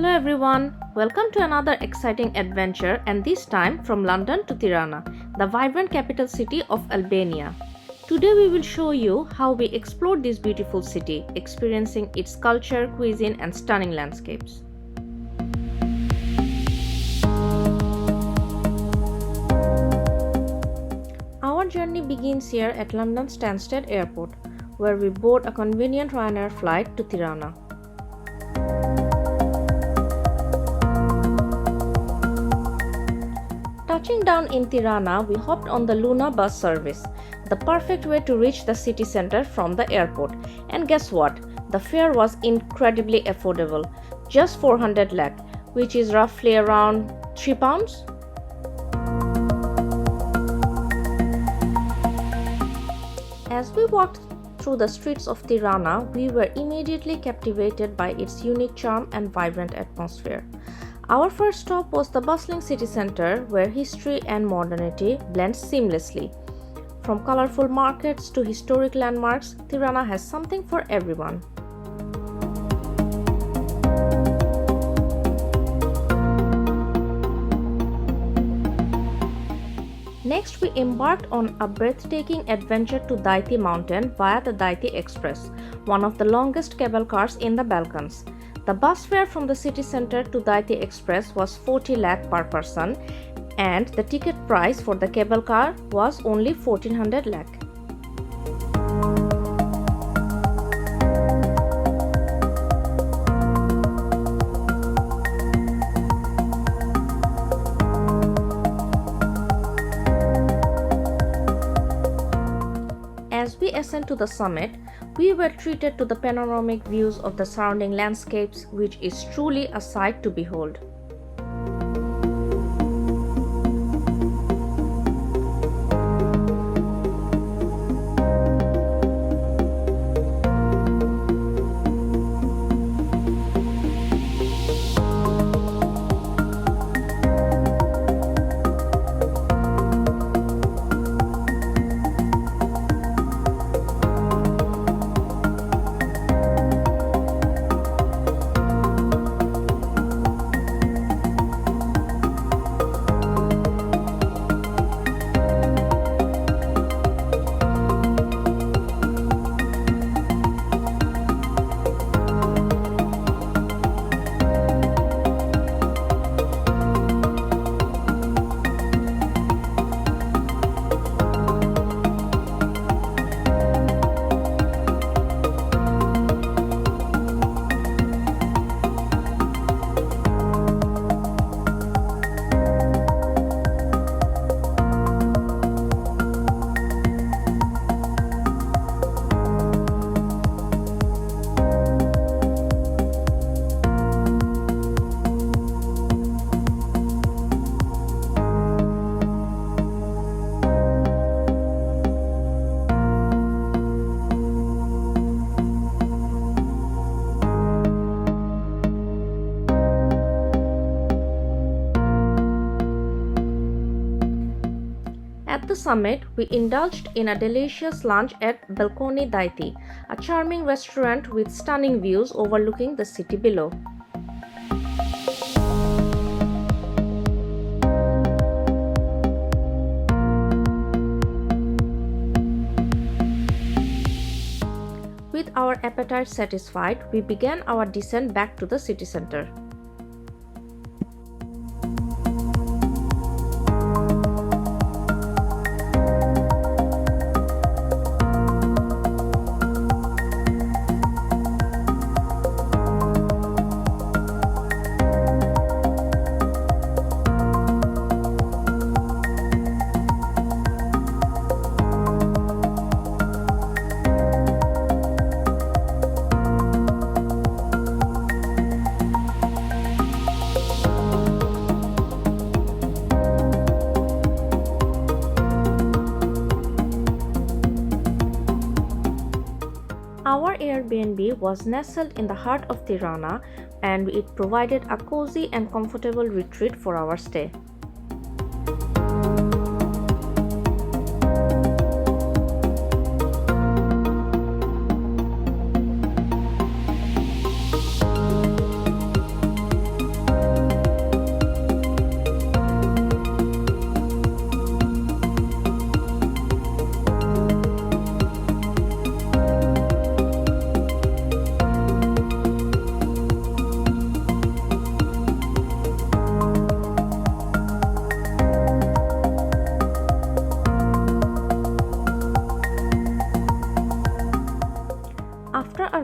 Hello everyone, welcome to another exciting adventure, and this time from London to Tirana, the vibrant capital city of Albania. Today we will show you how we explored this beautiful city, experiencing its culture, cuisine and stunning landscapes. Our journey begins here at London Stansted Airport, where we board a convenient Ryanair flight to Tirana. Touching down in Tirana, we hopped on the Luna bus service, the perfect way to reach the city center from the airport. And guess what? The fare was incredibly affordable, just 400 lakh, which is roughly around £3. As we walked through the streets of Tirana, we were immediately captivated by its unique charm and vibrant atmosphere. Our first stop was the bustling city center, where history and modernity blend seamlessly. From colorful markets to historic landmarks, Tirana has something for everyone. Next, we embarked on a breathtaking adventure to Dajti mountain via the Dajti Express, one of the longest cable cars in the Balkans. The bus fare from the city center to Dajti Express was 40 lakh per person, and the ticket price for the cable car was only 1400 lakh. As we ascend to the summit, we were treated to the panoramic views of the surrounding landscapes, which is truly a sight to behold. At the summit, we indulged in a delicious lunch at Balcony Dajti, a charming restaurant with stunning views overlooking the city below. With our appetite satisfied, we began our descent back to the city center. Our Airbnb was nestled in the heart of Tirana, and it provided a cozy and comfortable retreat for our stay.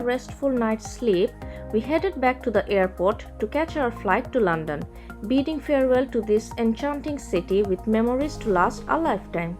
restful night's sleep, we headed back to the airport to catch our flight to London, bidding farewell to this enchanting city with memories to last a lifetime.